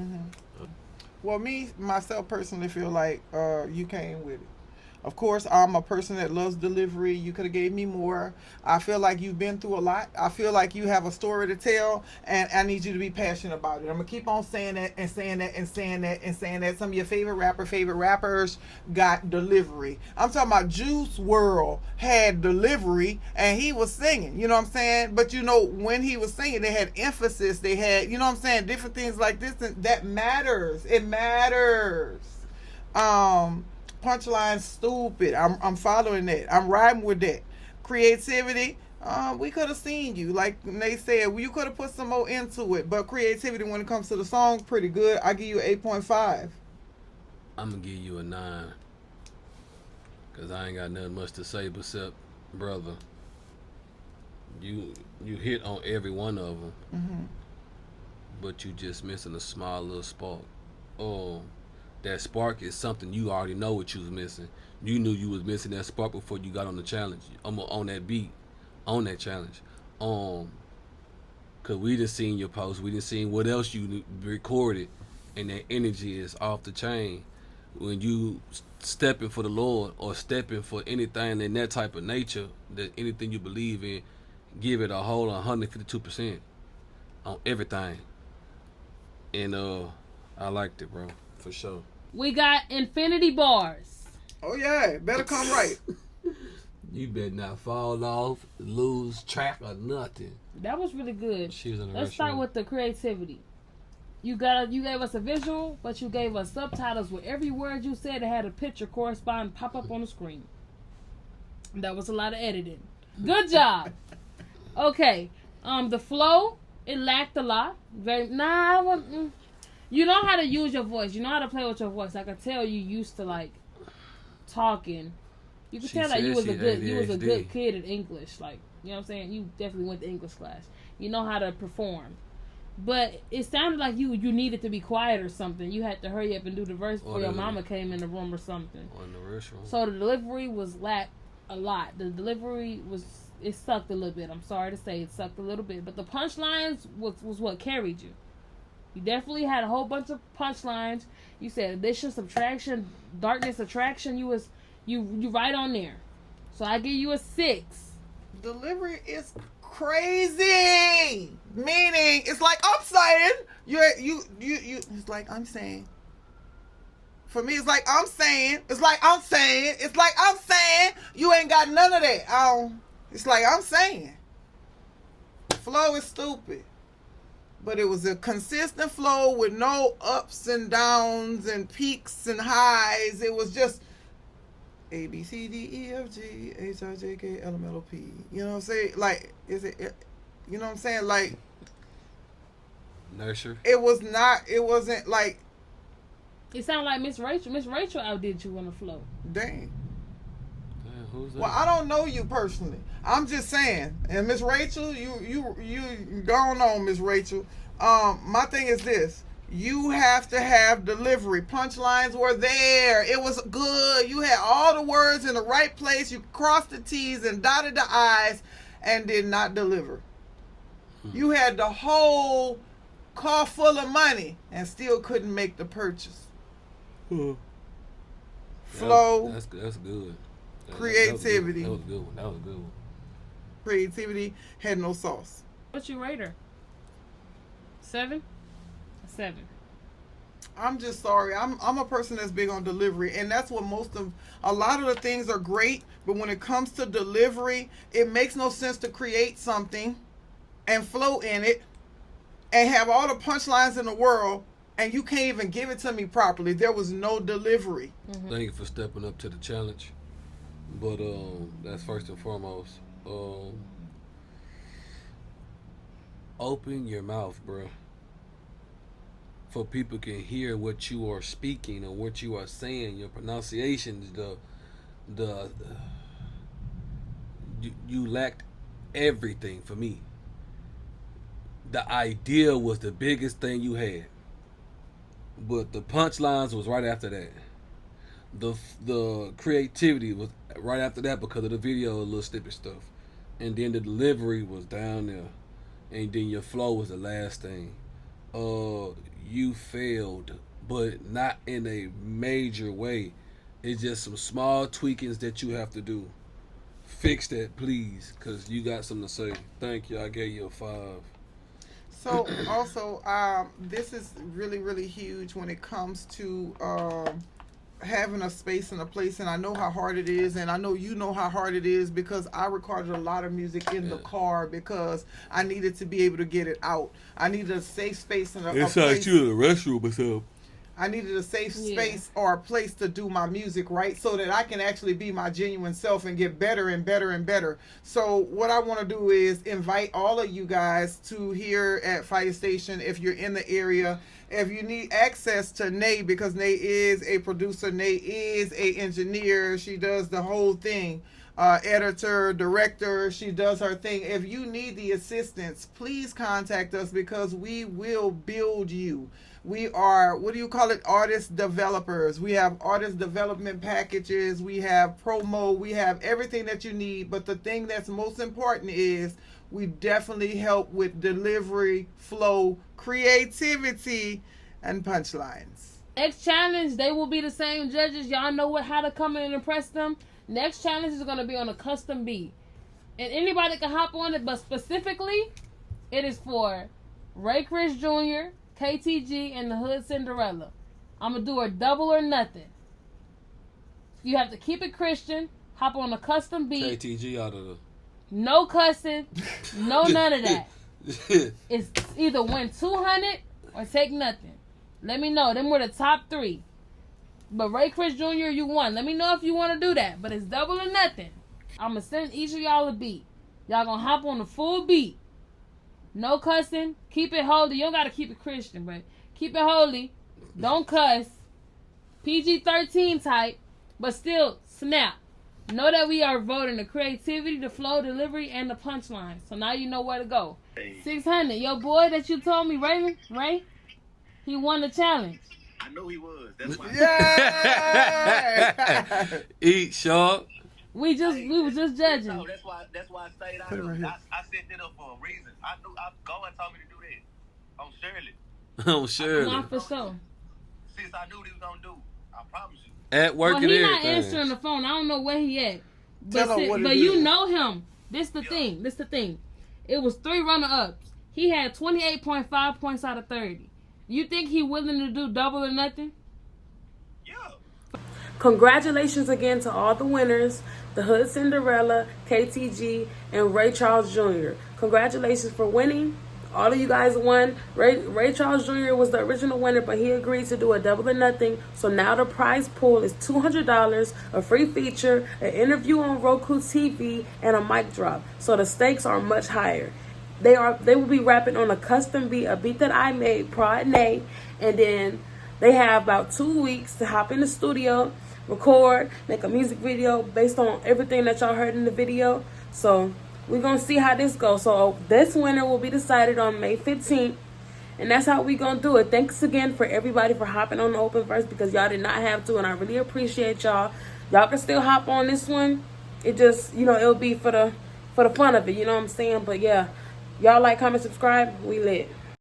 Well, myself personally feel like you came with it. Of course, I'm a person that loves delivery. You could have gave me more. I feel like you've been through a lot. I feel like you have a story to tell, and I need you to be passionate about it. I'm going to keep on saying that and saying that and saying that and saying that. Some of your favorite rappers got delivery. I'm talking about Juice WRLD had delivery, and he was singing. You know what I'm saying? But, you know, when he was singing, they had emphasis. They had, you know what I'm saying, different things like this. And that matters. It matters. Punchline stupid. I'm following that. I'm riding with that. Creativity, we could have seen you. Like they said, you could have put some more into it. But creativity when it comes to the song, pretty good. I give you 8.5. I'm gonna give you a 9. Cause I ain't got nothing much to say except, brother, you hit on every one of them. But you just missing a small little spark. That spark is something you already know what you was missing. You knew you was missing that spark before you got on the challenge. On that beat, on that challenge. Cause we just seen your post, we just seen what else you recorded, and that energy is off the chain. When you stepping for the Lord or stepping for anything in that type of nature, that anything you believe in, give it a whole 152% on everything. And I liked it, bro, for sure. We got infinity bars. Oh yeah, better come right. You better not fall off, lose track or nothing. That was really good. She was in the Let's start with the creativity. You gave us a visual, but you gave us subtitles with every word you said. It had a picture correspond pop up on the screen. That was a lot of editing. Good job. Okay. The flow, it lacked a lot. You know how to use your voice. You know how to play with your voice. I could tell you used to like talking. You could tell that you was a good kid at English. Like, you know what I'm saying? You definitely went to English class. You know how to perform. But it sounded like you needed to be quiet or something. You had to hurry up and do the verse before your mama came in the room or something. Or in the restroom. So the delivery was lacked a lot. The delivery it sucked a little bit. I'm sorry to say it sucked a little bit. But the punchlines was what carried you. You definitely had a whole bunch of punchlines. You said addition, subtraction, darkness, attraction. You right on there. So I give you a 6. Delivery is crazy. Meaning, it's like I'm saying. You. It's like I'm saying. For me, it's like I'm saying. It's like I'm saying. It's like I'm saying. You ain't got none of that. It's like I'm saying. Flow is stupid. But it was a consistent flow with no ups and downs and peaks and highs. It was just A, B, C, D, E, F, G, H, I, J, K, L, M, N, O, P. You know what I'm saying? Like, you know what I'm saying? Like, nurture. It wasn't like. It sounded like Miss Rachel. Miss Rachel outdid you on the flow. Dang. Who's that? Well, I don't know you personally. I'm just saying. And Miss Rachel, you going on, Miss Rachel. My thing is this. You have to have delivery. Punchlines were there. It was good. You had all the words in the right place. You crossed the T's and dotted the I's and did not deliver. You had the whole car full of money and still couldn't make the purchase. Flow. That's good. Creativity. That was a good one. Creativity had no sauce. What's your rate her? 7? 7. I'm just sorry. I'm a person that's big on delivery, and that's what a lot of the things are great, but when it comes to delivery, it makes no sense to create something and flow in it and have all the punchlines in the world and you can't even give it to me properly. There was no delivery. Mm-hmm. Thank you for stepping up to the challenge. But that's first and foremost. Open your mouth, bro. For people can hear what you are speaking and what you are saying. Your pronunciations, you lacked everything for me. The idea was the biggest thing you had, but the punchlines was right after that. The creativity was right after that because of the video, little snippet stuff, and then the delivery was down there, and then your flow was the last thing. You failed, but not in a major way. It's just some small tweakings that you have to do. Fix that, please, because you got something to say. Thank you. I gave you a 5. So also, this is really, really huge when it comes to having a space and a place. And I know how hard it is, and I know you know how hard it is because I recorded a lot of music in the car because I needed to be able to get it out. I needed a safe space and a place. Like you in the restroom or something. I needed a safe space or a place to do my music, right? So that I can actually be my genuine self and get better and better and better. So what I want to do is invite all of you guys to here at Fire Station if you're in the area. If you need access to Nay, because Nay is a producer, Nay is a engineer. She does the whole thing. editor, director. She does her thing. If you need the assistance, please contact us because we will build you. We are, what do you call it, artist developers. We have artist development packages. We have promo. We have everything that you need. But the thing that's most important is we definitely help with delivery, flow, creativity, and punchlines. Next challenge, they will be the same judges. Y'all know how to come in and impress them. Next challenge is going to be on a custom beat. And anybody can hop on it, but specifically, it is for Ray Chris Jr., KTG, and the Hood Cinderella. I'm going to do a double or nothing. You have to keep it Christian, hop on a custom beat. KTG out of the... No cussing, no none of that. It's either win 200 or take nothing. Let me know. Them were the top 3. But Ray Chris Jr., you won. Let me know if you want to do that. But it's double or nothing. I'm going to send each of y'all a beat. Y'all going to hop on the full beat. No cussing. Keep it holy. You don't got to keep it Christian, but keep it holy. Don't cuss. PG-13 type, but still snap. Know that we are voting the creativity, the flow, delivery, and the punchline. So now you know where to go. 600. Your boy that you told me, Ray, he won the challenge. I know he was. That's why. Yeah. Eat, Shark. We were just judging. No, that's why I stayed out Put it of right it. here. I set that up for a reason. I knew God told me to do that. On Shirley. Oh, Shirley. Not for sure. Since I knew what he was gonna do. I promise you. At work Well, and he not everything. answering the phone. I don't know where he at. Tell But, her what it but you is. know him. This the thing. It was 3 runner-ups. He had 28.5 points out of 30. You think he willing to do double or nothing? Yeah. Congratulations again to all the winners, the Hood Cinderella, KTG, and Ray Charles Jr. Congratulations for winning. All of you guys won. Ray Charles Jr. was the original winner, but he agreed to do a double or nothing. So now the prize pool is $200, a free feature, an interview on Roku TV, and a mic drop. So the stakes are much higher. They will be rapping on a custom beat, a beat that I made, Prod Nay, and then they have about 2 weeks to hop in the studio, record, make a music video based on everything that y'all heard in the video. So we're going to see how this goes. So this winner will be decided on May 15th. And that's how we going to do it. Thanks again for everybody for hopping on the open verse because y'all did not have to. And I really appreciate y'all. Y'all can still hop on this one. It just, it'll be for the fun of it. You know what I'm saying? But yeah, y'all like, comment, subscribe. We lit.